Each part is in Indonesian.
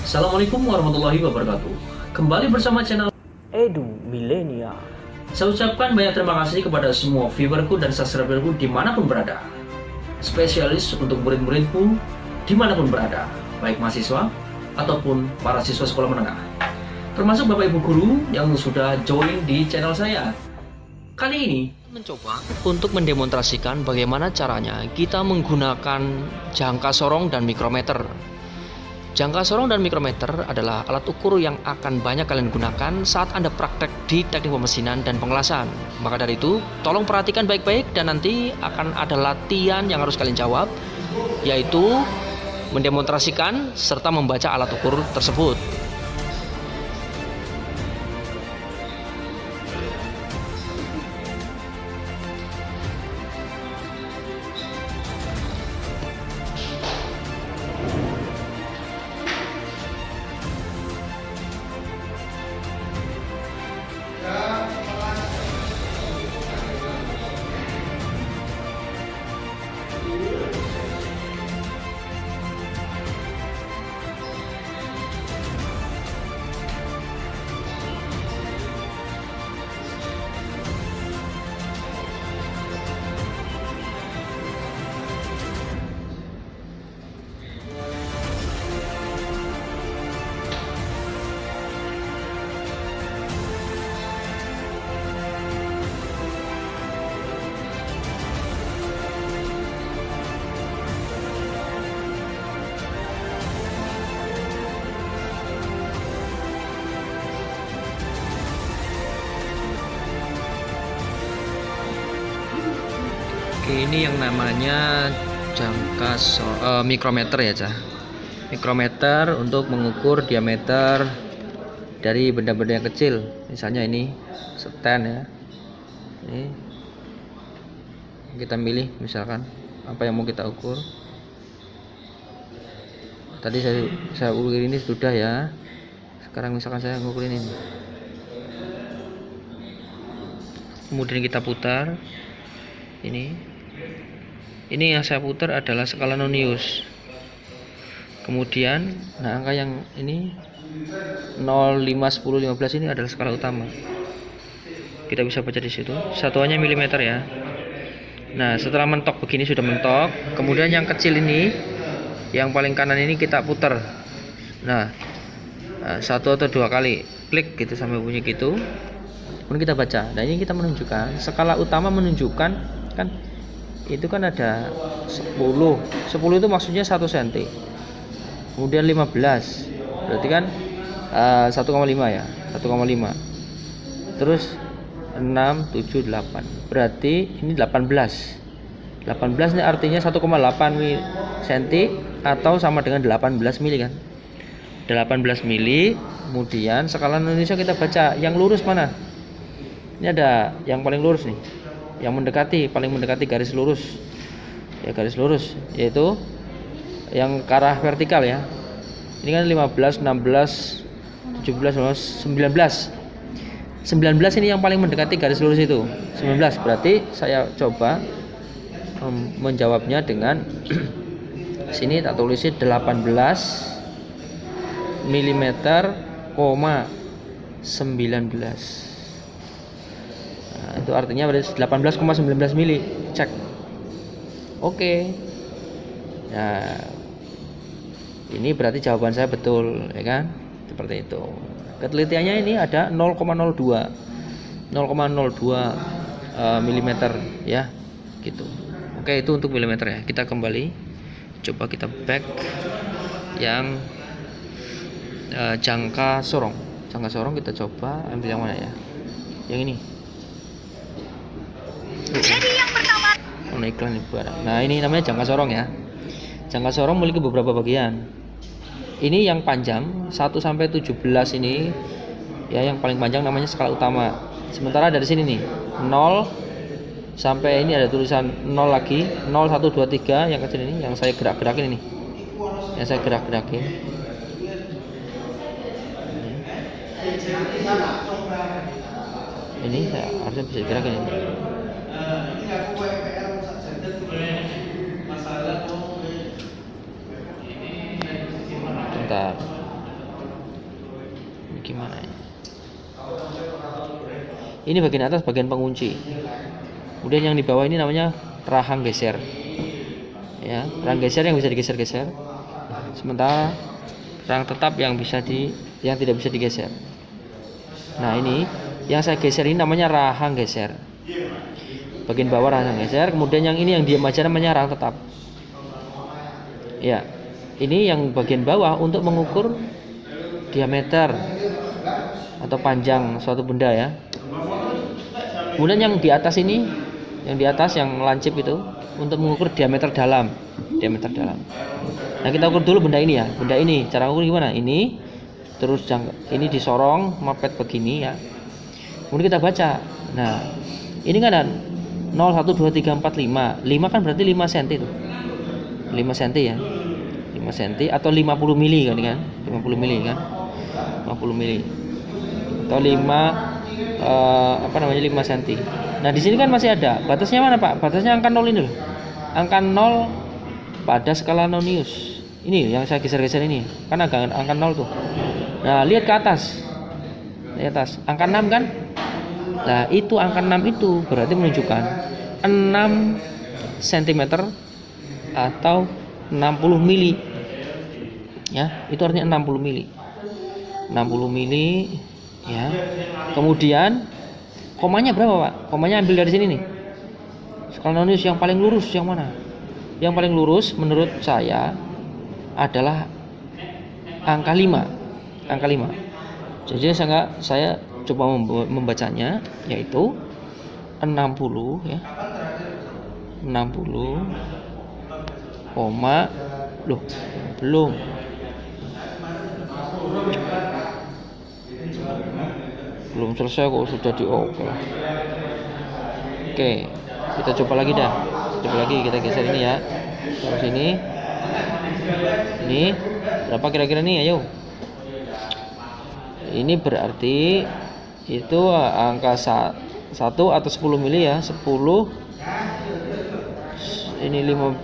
Assalamualaikum warahmatullahi wabarakatuh. Kembali bersama channel Edu Millennial. Saya ucapkan banyak terima kasih kepada semua viewerku dan subscriberku dimanapun berada. Spesialis untuk murid-muridku dimanapun berada, baik mahasiswa ataupun para siswa sekolah menengah. Termasuk Bapak Ibu Guru yang sudah join di channel saya. Kali ini mencoba untuk mendemonstrasikan bagaimana caranya kita menggunakan jangka sorong dan mikrometer. Jangka sorong dan mikrometer adalah alat ukur yang akan banyak kalian gunakan saat Anda praktek di teknik pemesinan dan pengelasan. Maka dari itu, tolong perhatikan baik-baik dan nanti akan ada latihan yang harus kalian jawab, yaitu mendemonstrasikan serta membaca alat ukur tersebut. Ini yang namanya mikrometer ya, Cah. Mikrometer untuk mengukur diameter dari benda-benda yang kecil. Misalnya ini stand ya. Ini kita milih misalkan apa yang mau kita ukur. Tadi saya ukur ini sudah ya. Sekarang misalkan saya ngukur ini. Kemudian kita putar. Ini yang saya putar adalah skala nonius. Kemudian, angka yang ini 0, 5, 10, 15 ini adalah skala utama. Kita bisa baca di situ. Satuannya milimeter ya. Nah, setelah mentok begini sudah mentok. Kemudian yang kecil ini, yang paling kanan ini kita putar. Nah, satu atau dua kali klik gitu sampai bunyi gitu. Kemudian kita baca. Nah, ini kita menunjukkan skala utama menunjukkan kan. Itu kan ada 10 itu maksudnya 1 cm, kemudian 15 berarti kan 1,5 ya, 1,5, terus 6, 7, 8 berarti ini 18 ini artinya 1,8 cm atau sama dengan 18 mili kan, 18 mili. Kemudian skala Indonesia kita baca yang lurus mana, ini ada yang paling lurus nih, yang paling mendekati garis lurus ya, garis lurus yaitu yang ke arah vertikal ya. Ini kan 15, 16, 17, 19 ini yang paling mendekati garis lurus itu 19. Berarti saya coba menjawabnya dengan sini tak tulisnya 18 mm, 19. Itu artinya berarti 18,19 mili. Cek. Oke. Nah, ini berarti jawaban saya betul ya kan? Seperti itu. Ketelitiannya ini ada 0,02 mm ya. Gitu. Oke, itu untuk milimeter ya. Kita kembali. Coba kita back yang jangka sorong. Jangka sorong kita coba ambil yang mana ya? Yang ini. Jadi yang pertama, iklan nih barang. Nah, ini namanya jangka sorong ya. Jangka sorong memiliki beberapa bagian. Ini yang panjang 1 sampai 17 ini ya, yang paling panjang namanya skala utama. Sementara dari sini nih 0 sampai ini ada tulisan 0 lagi, 0, 1, 2, 3 yang kecil ini yang saya gerak-gerakin ini. Yang saya gerak-gerakin. Ini saya harusnya bisa gerakin ini. Bentar. Ini bagian atas bagian pengunci. Kemudian yang di bawah ini namanya rahang geser. Ya, rahang geser yang bisa digeser-geser. Sementara rahang tetap yang tidak bisa digeser. Nah, ini yang saya geser ini namanya rahang geser. Bagian bawah rahang geser, kemudian yang ini yang diam aja namanya rahang tetap. Ya. Ini yang bagian bawah untuk mengukur diameter atau panjang suatu benda ya. Kemudian yang di atas ini, yang di atas yang lancip itu untuk mengukur diameter dalam. Nah, kita ukur dulu benda ini ya. Benda ini cara ukur gimana? Ini terus ini disorong mepet begini ya. Kemudian kita baca. Nah, ini kan ada 0 1 2 3 4 5. 5 kan berarti 5 cm itu. 5 cm ya. 5 cm atau 50 mili kan 50 mili kan. 50 mili. Atau 5 cm. Nah, di sini kan masih ada. Batasnya mana, Pak? Batasnya angka 0 ini loh. Angka 0 pada skala Nonius. Ini yang saya geser-geser ini. Kan angka 0 tuh. Nah, lihat ke atas. Lihat atas. Angka 6 kan? Nah, itu angka 6 itu berarti menunjukkan 6 cm atau 60 mili. Ya, itu artinya 60 mili. 60 mili ya. Kemudian komanya berapa, Pak? Komanya ambil dari sini nih. Skala Nonius yang paling lurus yang mana? Yang paling lurus menurut saya adalah angka 5. Angka 5. Jadi saya coba membacanya yaitu 60 ya. 60 koma loh, belum selesai kok sudah di oke. Oke, kita coba lagi dah. Coba lagi kita geser ini ya. Terus ini berapa kira-kira nih? Ayo. Ini berarti itu angka 1 atau 10 mili ya. 10 ini 15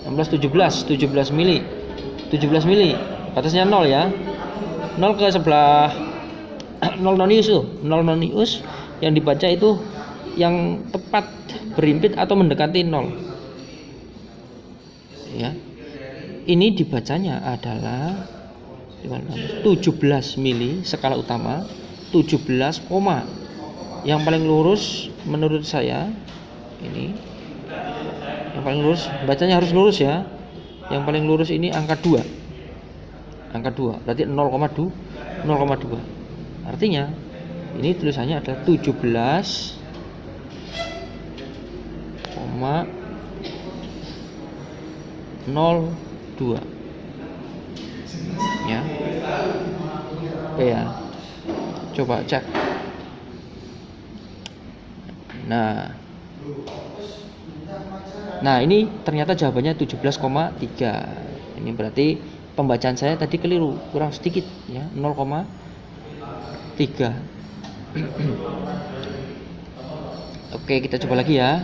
16 17 mili. 17 mili. Batasnya 0 ya. 0 ke sebelah 0 Nonius tuh. 0 Nonius yang dibaca itu yang tepat berimpit atau mendekati 0. Ya. Ini dibacanya adalah 17 mili skala utama, 17 koma. Yang paling lurus menurut saya ini. Yang paling lurus, bacanya harus lurus ya. Yang paling lurus ini angka 2. Angka 2, berarti 0,2. Artinya ini tulisannya adalah 17,02 ya. Oke ya, coba cek. Nah ini ternyata jawabannya 17,3. Ini berarti pembacaan saya tadi keliru, kurang sedikit ya, 0,3. Oke, kita coba lagi ya.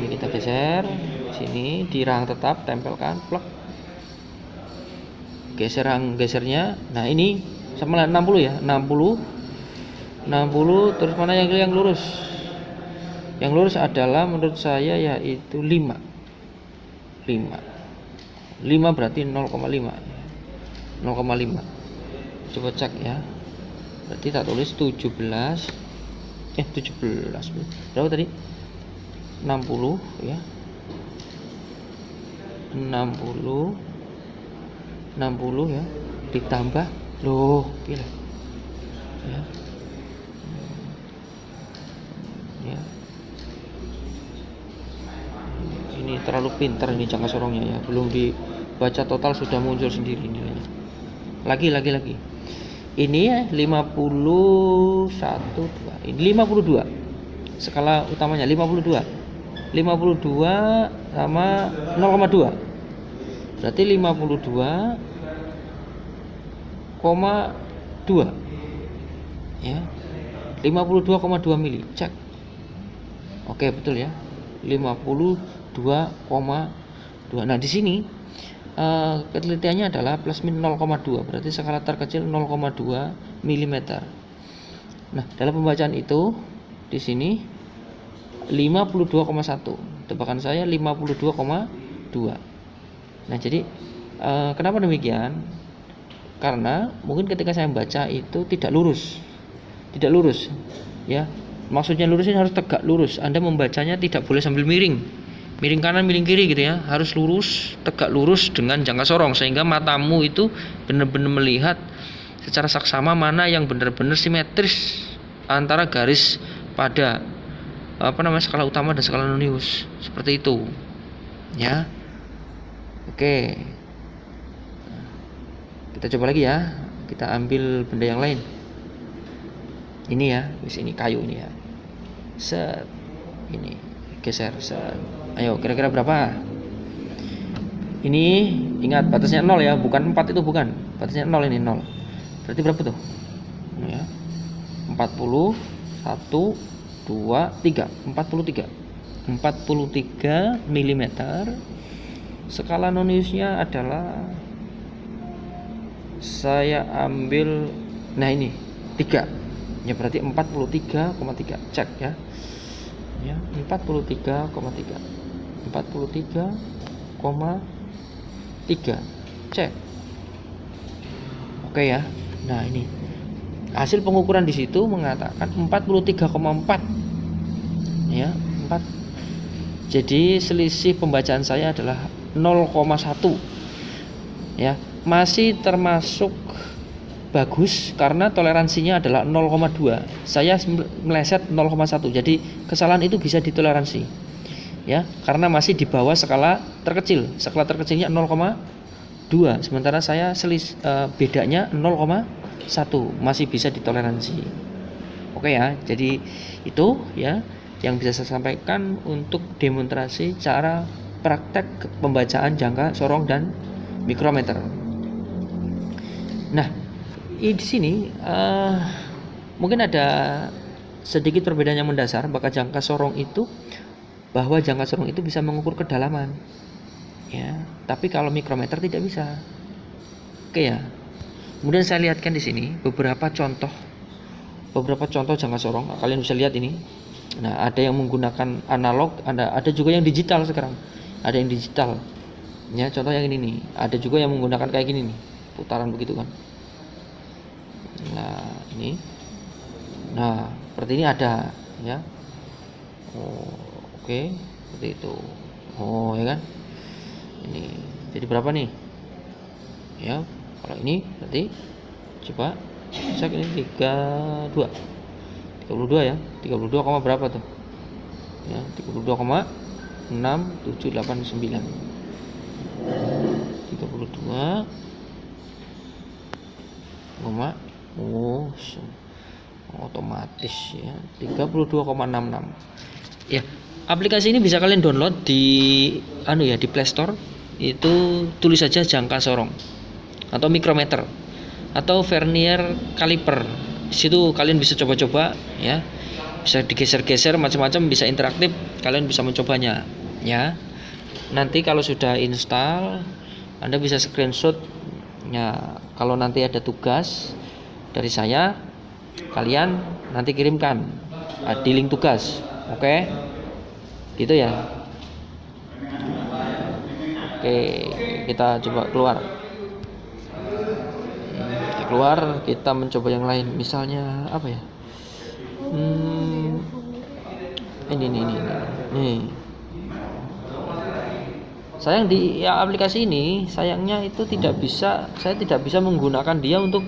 Ini kita geser sini di rahang tetap, tempelkan plug. Gesernya. Nah, ini sama 60 ya. 60 terus mana yang lurus? Yang lurus adalah menurut saya yaitu 5 berarti 0,5. Coba cek ya. Berarti tak tulis 17 berapa tadi? 60 ya. 60 ya. Ditambah loh, pilih. Ya. Ya. Ini terlalu pintar ini jangka sorongnya ya. Belum dibaca total sudah muncul sendiri nilainya. Lagi. Ini ya 51 2. Ini 52. Skala utamanya 52. 52 sama 0,2. Berarti 52,2 ya. 52,2 mili. Cek. Oke, betul ya. 52,2. Nah, di sini ketelitiannya adalah plus min 0,2, berarti skala terkecil 0,2 mm. Nah, dalam pembacaan itu di sini 52,1. Tebakan saya 52,2. Nah, jadi kenapa demikian? Karena mungkin ketika saya membaca itu tidak lurus. Tidak lurus. Ya. Maksudnya lurus ini harus tegak lurus. Anda membacanya tidak boleh sambil miring. Miring kanan, miring kiri gitu ya. Harus lurus, tegak lurus dengan jangka sorong sehingga matamu itu benar-benar melihat secara saksama mana yang benar-benar simetris antara garis pada skala utama dan skala nonius. Seperti itu. Ya. Oke. Kita coba lagi ya. Kita ambil benda yang lain. Ini ya, di sini kayu ini ya. Set. Ini geser set. Ayo, kira-kira berapa? Ini ingat batasnya 0 ya, bukan 4 itu bukan. Batasnya 0 ini 0. Berarti berapa tuh? Ya. 40 1 2 3 43 mm. Skala noniusnya adalah saya ambil ini 3. Ya berarti 43,3. Cek ya. Ya, 43,3. 43,3. Cek. Oke ya. Nah, ini hasil pengukuran di situ mengatakan 43,4. Ya, 4. Jadi selisih pembacaan saya adalah 0,1. Ya, masih termasuk bagus karena toleransinya adalah 0,2. Saya meleset 0,1. Jadi kesalahan itu bisa ditoleransi. Ya, karena masih di bawah skala terkecil. Skala terkecilnya 0,2. Sementara saya bedanya 0,1, masih bisa ditoleransi. Oke ya. Jadi itu ya yang bisa saya sampaikan untuk demonstrasi cara praktek pembacaan jangka sorong dan mikrometer. Nah, di sini mungkin ada sedikit perbedaan yang mendasar bahwa jangka sorong itu bisa mengukur kedalaman, ya. Tapi kalau mikrometer tidak bisa. Oke ya. Kemudian saya lihatkan di sini beberapa contoh jangka sorong. Kalian bisa lihat ini. Nah, ada yang menggunakan analog, ada juga yang digital sekarang. Ada yang digital. Ya, contoh yang ini nih. Ada juga yang menggunakan kayak gini nih, putaran begitu kan. Nah, ini. Nah, seperti ini ada, ya. Oh, oke, seperti itu. Oh, ya kan? Ini. Jadi berapa nih? Ya, kalau ini berarti coba cek ini 32 ya. 32, berapa tuh? Ya, 32,6789. 32 otomatis ya 32,66. Ya, aplikasi ini bisa kalian download di di Play Store. Itu tulis saja jangka sorong atau mikrometer atau vernier caliper. Di situ kalian bisa coba-coba ya. Bisa digeser-geser macam-macam, bisa interaktif, kalian bisa mencobanya ya. Nanti kalau sudah install, Anda bisa screenshot ya. Kalau nanti ada tugas dari saya, kalian nanti kirimkan di link tugas. Oke. Gitu ya. Oke, kita coba keluar. Kita mencoba yang lain. Misalnya apa ya? Ini. Sayang di aplikasi ini, sayangnya itu saya tidak bisa menggunakan dia untuk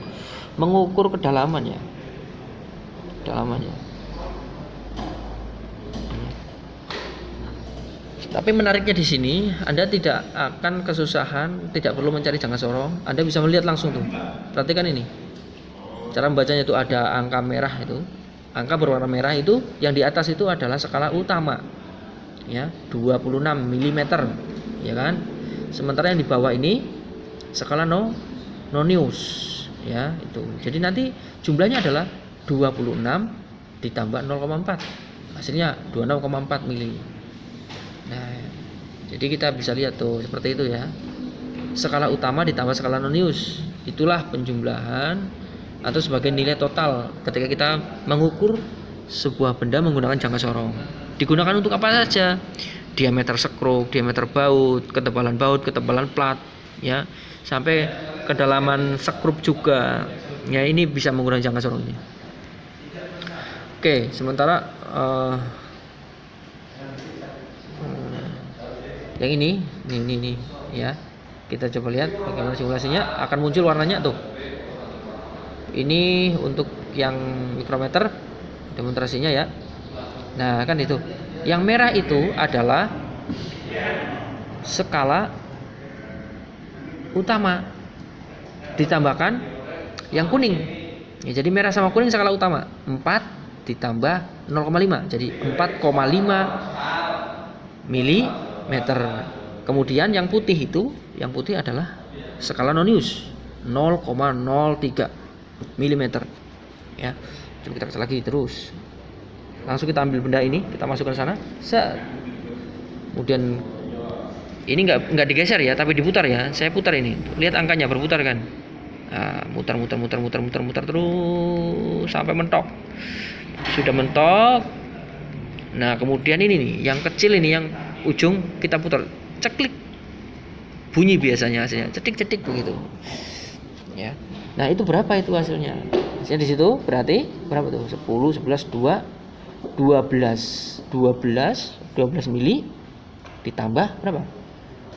mengukur kedalamannya. Tapi menariknya di sini, Anda tidak akan kesusahan, tidak perlu mencari jangka sorong. Anda bisa melihat langsung tuh. Perhatikan ini. Cara membacanya itu ada angka merah itu. Angka berwarna merah itu yang di atas itu adalah skala utama. Ya, 26 mm, ya kan? Sementara yang di bawah ini skala nonius, ya, itu. Jadi nanti jumlahnya adalah 26 ditambah 0,4. Hasilnya 26,4 mili. Nah, jadi kita bisa lihat tuh seperti itu ya. Skala utama ditambah skala nonius. Itulah penjumlahan atau sebagai nilai total ketika kita mengukur sebuah benda menggunakan jangka sorong. Digunakan untuk apa saja? Diameter skruk, diameter baut, ketebalan plat, ya, sampai kedalaman skrup juga. Ya, ini bisa menggunakan jangka sorong ini. Oke, sementara yang ini ya. Kita coba lihat bagaimana simulasinya. Akan muncul warnanya tuh. Ini untuk yang mikrometer demonstrasinya ya. Nah, kan itu. Yang merah itu adalah skala utama ditambahkan yang kuning. Ya, jadi merah sama kuning skala utama. 4 ditambah 0,5. Jadi 4,5 milimeter. Kemudian yang putih adalah skala nonius 0,03 mm. Ya, coba kita kasih lagi terus. Langsung kita ambil benda ini, kita masukkan sana. Set. Kemudian ini nggak digeser ya, tapi diputar ya. Saya putar ini. Lihat angkanya berputar kan. Nah, muter terus sampai mentok. Sudah mentok. Nah, kemudian ini nih, yang kecil ini yang ujung kita putar. Ceklik, bunyi biasanya hasilnya, cetik begitu ya. Nah, itu berapa itu hasilnya? Hasilnya di situ berarti berapa tuh? 10, 11, 2, 12 mili ditambah berapa?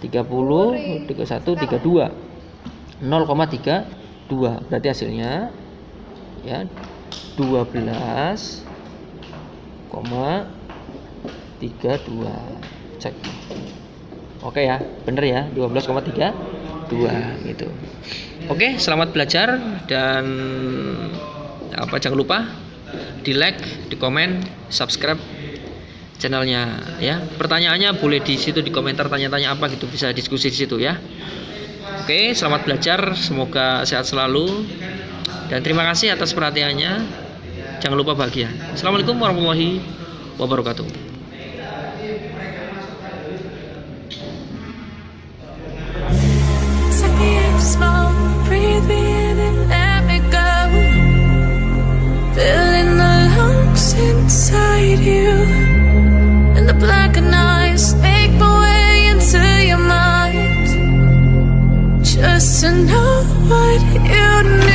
30, 31, 32, 0,32. Berarti hasilnya ya 12,32. Cek. Oke ya, bener ya, 12,32 gitu. Oke, selamat belajar dan jangan lupa di like, di komen, subscribe channelnya ya. Pertanyaannya boleh di situ di komentar, tanya-tanya apa gitu, bisa diskusi di situ ya. Oke, selamat belajar, semoga sehat selalu dan terima kasih atas perhatiannya. Jangan lupa bahagia. Assalamualaikum warahmatullahi wabarakatuh. Slow, breathe me in and let me go. Filling the lungs inside you, and the blackened eyes make my way into your mind. Just to know what you need.